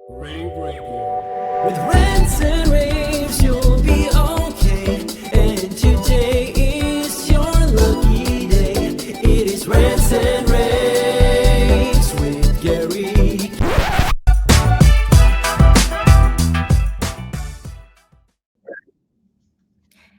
Rave Radio. With rants and raves, you'll be okay. And today is your lucky day. It is rants and raves with Gary.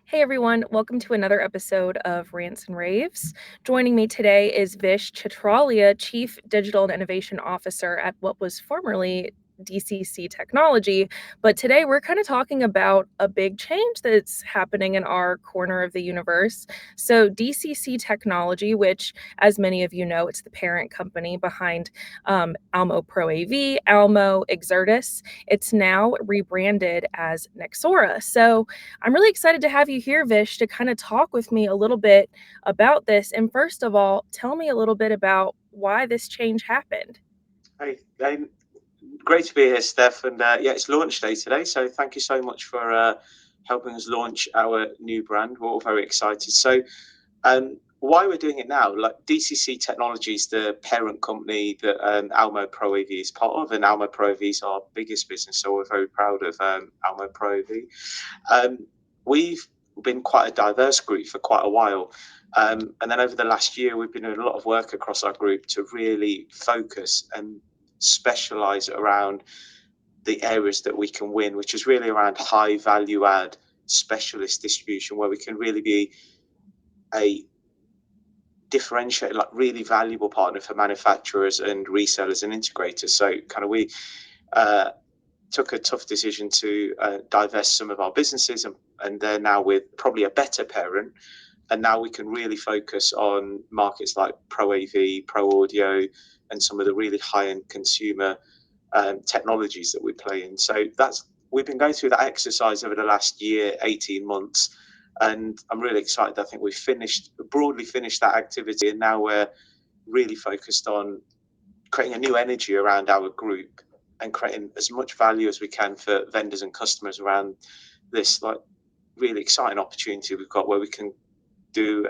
Hey everyone, welcome to another episode of Rants and rAVes. Joining me today is Vishal Chhatralia, Chief Digital and Innovation Officer at what was formerly DCC Technology. But today we're kind of talking about a big change that's happening in our corner of the universe. So DCC Technology, which as many of you know, it's the parent company behind Almo ProAV, Almo, Exertis. It's now rebranded as Nexora. So I'm really excited to have you here, Vish, to kind of talk with me a little bit about this. And first of all, tell me a little bit about why this change happened. Hey, great to be here, Steph. And yeah, it's launch day today. So thank you so much for helping us launch our new brand. We're all very excited. So why we're doing it now, like DCC Technology is the parent company that Almo ProAV is part of, and Almo ProAV is our biggest business. So we're very proud of Almo ProAV. We've been quite a diverse group for quite a while. And then over the last year, we've been doing a lot of work across our group to really focus and specialize around the areas that we can win, which is really around high value add specialist distribution, where we can really be a differentiated, like really valuable partner for manufacturers and resellers and integrators. So kind of we took a tough decision to divest some of our businesses, and they're now with probably a better parent. And now we can really focus on markets like ProAV, Pro Audio, and some of the really high-end consumer technologies that we play in. So we've been going through that exercise over the last year, 18 months, and I'm really excited. I think we've broadly finished that activity, and now we're really focused on creating a new energy around our group and creating as much value as we can for vendors and customers around this like really exciting opportunity we've got, where we can do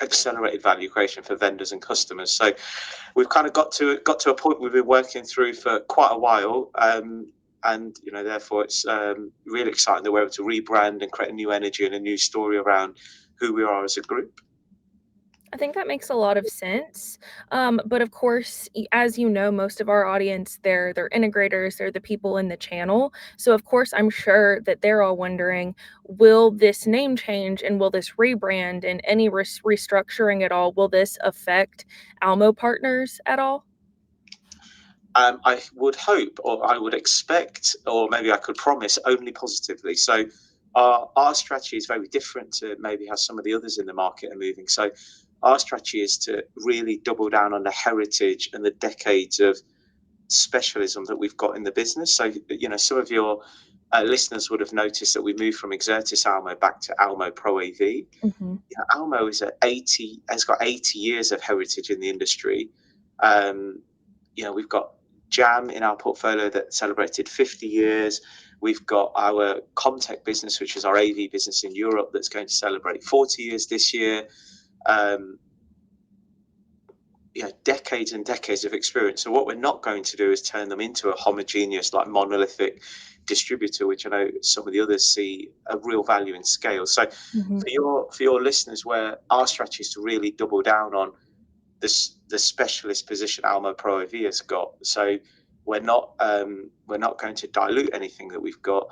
accelerated value creation for vendors and customers. So we've kind of got to a point we've been working through for quite a while, and therefore it's really exciting that we're able to rebrand and create a new energy and a new story around who we are as a group. I think that makes a lot of sense. But of course, as you know, most of our audience, they're integrators, they're the people in the channel. So of course, I'm sure that they're all wondering, will this name change and will this rebrand and any restructuring at all, will this affect Almo partners at all? I would hope, or I would expect, or maybe I could promise only positively. So our strategy is very different to maybe how some of the others in the market are moving. So our strategy is to really double down on the heritage and the decades of specialism that we've got in the business. So, some of your listeners would have noticed that we moved from Exertis Almo back to Almo ProAV. Mm-hmm. Almo has got 80 years of heritage in the industry. We've got Jam in our portfolio that celebrated 50 years. We've got our Comtech business, which is our AV business in Europe, that's going to celebrate 40 years this year. Decades and decades of experience. So what we're not going to do is turn them into a homogeneous, like monolithic distributor, which I know some of the others see a real value in scale. So Mm-hmm. for your listeners, where our strategy is to really double down on the specialist position Almo ProAV has got. So we're not going to dilute anything that we've got.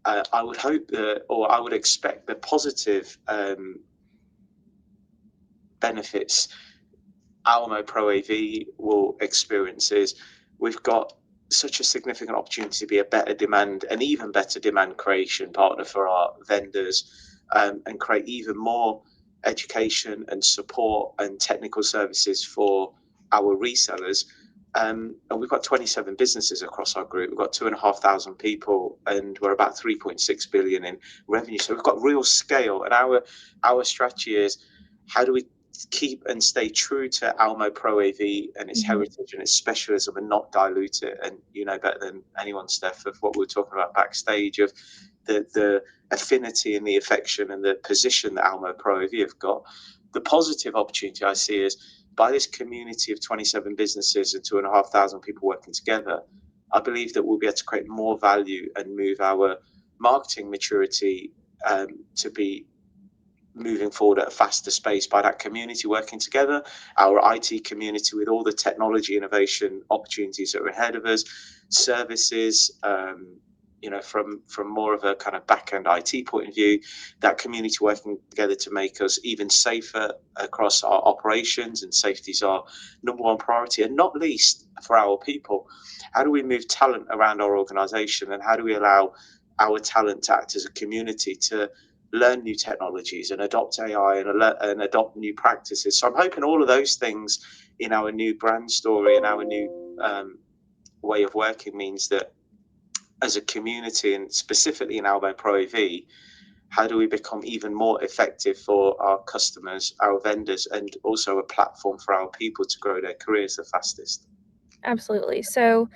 I would hope I would expect the positive benefits Almo ProAV will experience is we've got such a significant opportunity to be an even better demand creation partner for our vendors, and create even more education and support and technical services for our resellers. And we've got 27 businesses across our group. We've got 2,500 people, and we're about 3.6 billion in revenue. So we've got real scale, and our strategy is how do we keep and stay true to Almo ProAV and its heritage and its specialism, and not dilute it. And you know better than anyone, Steph, of what we were talking about backstage, of the affinity and the affection and the position that Almo ProAV have got. The positive opportunity I see is by this community of 27 businesses and 2,500 people working together, I believe that we'll be able to create more value and move our marketing maturity to be moving forward at a faster pace by that community working together, our IT community with all the technology innovation opportunities that are ahead of us, services, from more of a kind of back-end IT point of view, that community working together to make us even safer across our operations, and safety is our number one priority, and not least for our people. How do we move talent around our organization, and how do we allow our talent to act as a community to learn new technologies and adopt AI and adopt new practices? So I'm hoping all of those things in our new brand story and our new way of working means that as a community, and specifically in Almo ProAV, how do we become even more effective for our customers, our vendors, and also a platform for our people to grow their careers the fastest? Absolutely. So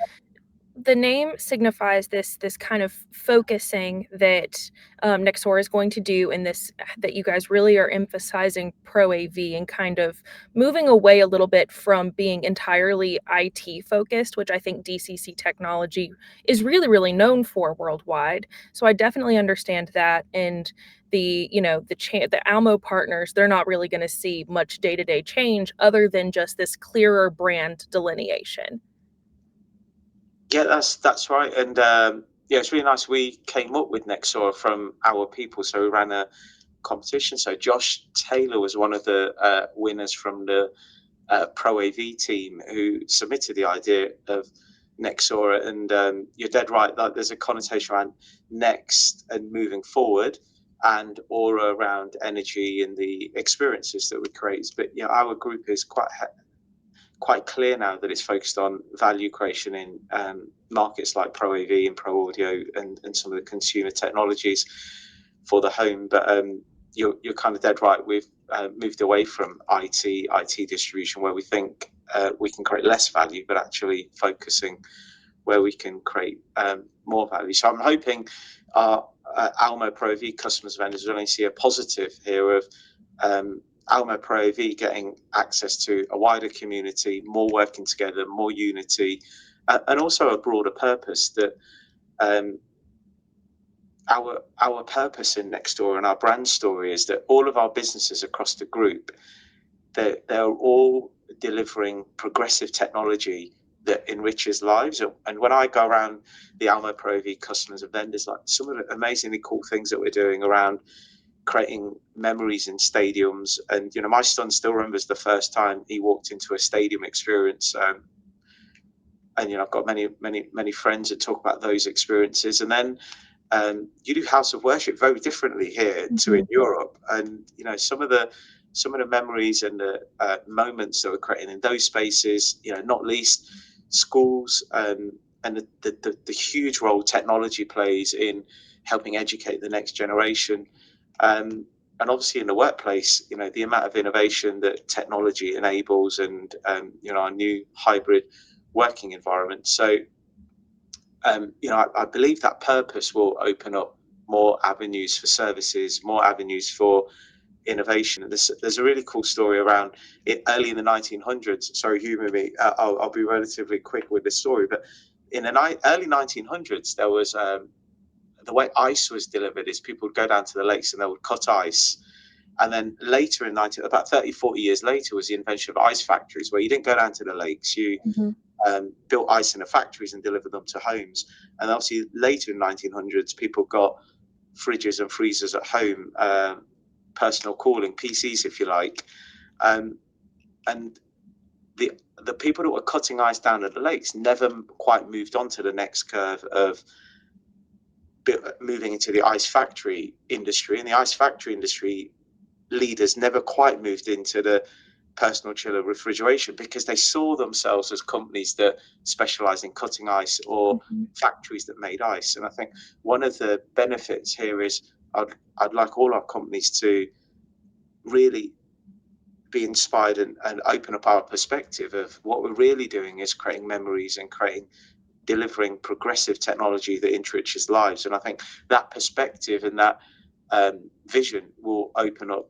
the name signifies this kind of focusing that Nexora is going to do in this, that you guys really are emphasizing ProAV and kind of moving away a little bit from being entirely IT focused, which I think DCC Technology is really, really known for worldwide. So I definitely understand that. And the the Almo partners, they're not really going to see much day-to-day change other than just this clearer brand delineation. Yeah, that's right. And it's really nice. We came up with Nexora from our people, so we ran a competition. So Josh Taylor was one of the winners from the ProAV team who submitted the idea of Nexora. And you're dead right. Like, there's a connotation around next and moving forward, and aura around energy and the experiences that we create. But our group is quite clear now that it's focused on value creation in markets like ProAV and Pro Audio and some of the consumer technologies for the home. But you're kind of dead right. We've moved away from IT distribution, where we think we can create less value, but actually focusing where we can create more value. So I'm hoping our Almo ProAV customers and vendors will only see a positive here of Almo ProAV getting access to a wider community, more working together, more unity, and also a broader purpose. That our purpose in Nextora and our brand story is that all of our businesses across the group, they're all delivering progressive technology that enriches lives. And when I go around the Almo ProAV customers and vendors, like some of the amazingly cool things that we're doing around creating memories in stadiums. And my son still remembers the first time he walked into a stadium experience, and I've got many friends that talk about those experiences. And then you do house of worship very differently here to in Europe. And some of the memories and the moments that we're creating in those spaces, not least schools, and the huge role technology plays in helping educate the next generation. And obviously in the workplace, the amount of innovation that technology enables, and our new hybrid working environment. So I believe that purpose will open up more avenues for services, more avenues for innovation. And there's a really cool story around it early in the 1900s. Sorry, humor me. I'll be relatively quick with this story, but in the early 1900s, there was the way ice was delivered is people would go down to the lakes and they would cut ice. And then later about 30, 40 years later, was the invention of ice factories, where you didn't go down to the lakes. You built ice in the factories and delivered them to homes. And obviously later in 1900s, people got fridges and freezers at home, personal cooling, PCs, if you like. And the people that were cutting ice down at the lakes never quite moved on to the next curve of moving into the ice factory industry. And the ice factory industry leaders never quite moved into the personal chiller refrigeration, because they saw themselves as companies that specialize in cutting ice, or factories that made ice. And I think one of the benefits here is I'd like all our companies to really be inspired and open up our perspective of what we're really doing is creating memories and delivering progressive technology that enriches lives. And I think that perspective and that vision will open up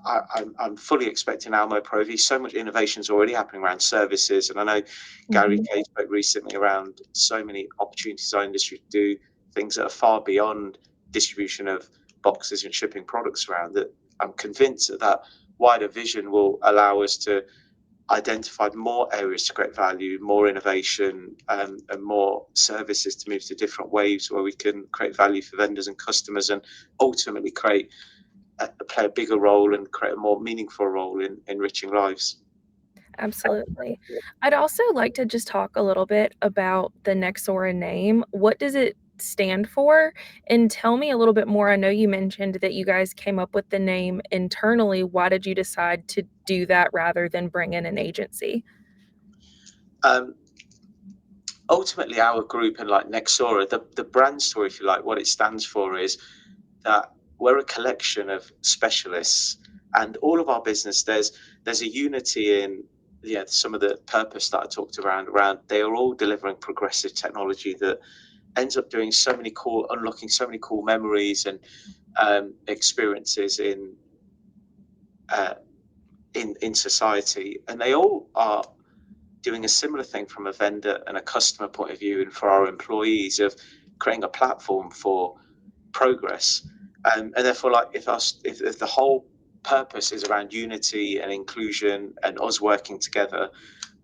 I'm fully expecting Almo ProAV. So much innovation is already happening around services, and I know Gary Kay spoke recently around so many opportunities in our industry to do things that are far beyond distribution of boxes and shipping products around. That I'm convinced that wider vision will allow us to identify more areas to create value, more innovation, and more services to move to different waves where we can create value for vendors and customers, and ultimately play a bigger role and create a more meaningful role in enriching lives. Absolutely. I'd also like to just talk a little bit about the Nexora name. What does it stand for? And tell me a little bit more. I know you mentioned that you guys came up with the name internally. Why did you decide to do that rather than bring in an agency? Ultimately, our group and like Nexora, the brand story, if you like, what it stands for is that we're a collection of specialists, and all of our business, there's a unity in some of the purpose that I talked around they are all delivering progressive technology that ends up doing unlocking so many cool memories and experiences in society, and they all are doing a similar thing from a vendor and a customer point of view, and for our employees of creating a platform for progress. And therefore, like if the whole purpose is around unity and inclusion and us working together,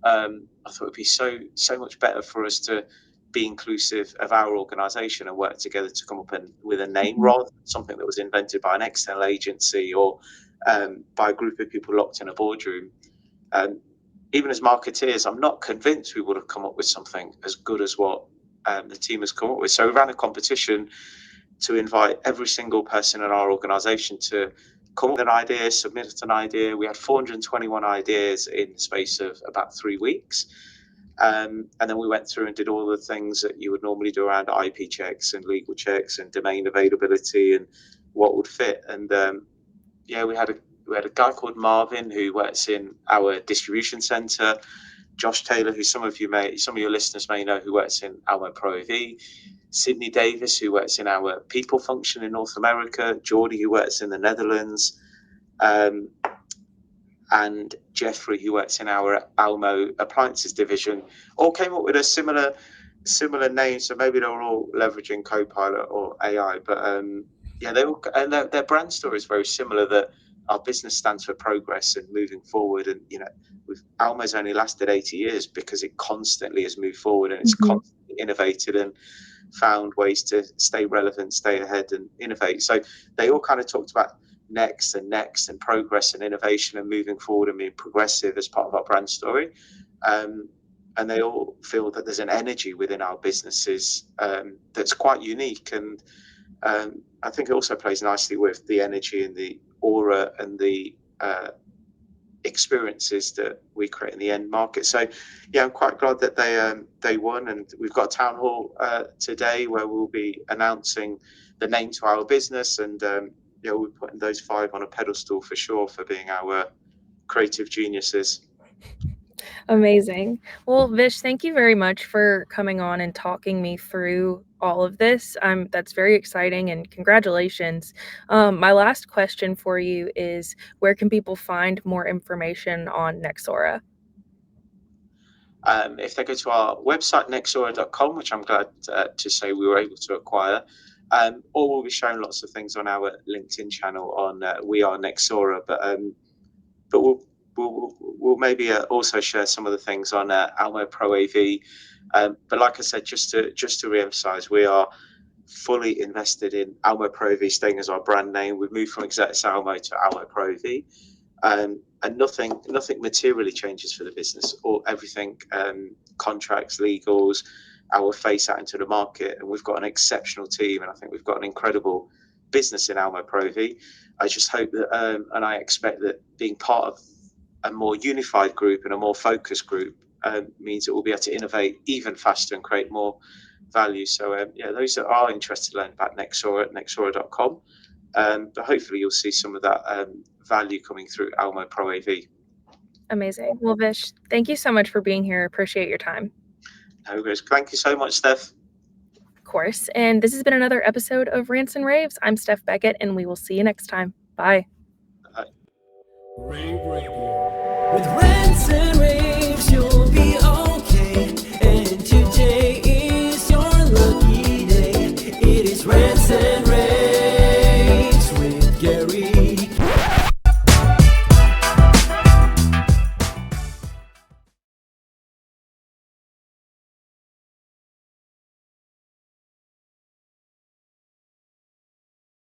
I thought it'd be so much better for us to be inclusive of our organisation and work together to come up with a name rather than something that was invented by an external agency or by a group of people locked in a boardroom. Even as marketeers, I'm not convinced we would have come up with something as good as what the team has come up with. So we ran a competition to invite every single person in our organisation to come up with an idea, submit an idea. We had 421 ideas in the space of about 3 weeks. And then we went through and did all the things that you would normally do around IP checks and legal checks and domain availability and what would fit. And we had a guy called Marvin who works in our distribution centre. Josh Taylor, who some of your listeners may know, who works in Almo ProAV. Sydney Davis, who works in our people function in North America. Geordie, who works in the Netherlands. And Jeffrey, who works in our Almo appliances division, all came up with a similar name. So maybe they were all leveraging Copilot or AI, but they all, and their brand story is very similar. That our business stands for progress and moving forward, and Almo's only lasted 80 years because it constantly has moved forward and it's constantly innovated and found ways to stay relevant, stay ahead, and innovate. So they all kind of talked about next and progress and innovation and moving forward and being progressive as part of our brand story. And they all feel that there's an energy within our businesses that's quite unique. And I think it also plays nicely with the energy and the aura and the experiences that we create in the end market. So I'm quite glad that they won, and we've got a town hall today where we'll be announcing the name to our business, and we're putting those 5 on a pedestal for sure for being our creative geniuses. Amazing. Well, Vish, thank you very much for coming on and talking me through all of this. That's very exciting, and congratulations. My last question for you is, where can people find more information on Nexora? If they go to our website, nexora.com, which I'm glad to say we were able to acquire, or we'll be showing lots of things on our LinkedIn channel on We Are Nexora, but we'll maybe also share some of the things on Almo ProAV. But like I said, just to re-emphasize, we are fully invested in Almo ProAV staying as our brand name. We've moved from Exertis Almo to Almo ProAV, and nothing materially changes for the business, or everything, contracts, legals, our face out into the market, and we've got an exceptional team, and I think we've got an incredible business in Almo ProAV. I just hope that, and I expect that being part of a more unified group and a more focused group means that we'll be able to innovate even faster and create more value. So those that are interested to learn about Nexora at nexora.com, but hopefully you'll see some of that value coming through Almo ProAV. Amazing. Well, Vish, thank you so much for being here. Appreciate your time. No worries. Thank you so much, Steph. Of course. And this has been another episode of Rants and rAVes. I'm Steph Beckett, and we will see you next time. Bye. Rave Radio. With rants and raves, you'll be okay. And today is your lucky day. It is rants and raves.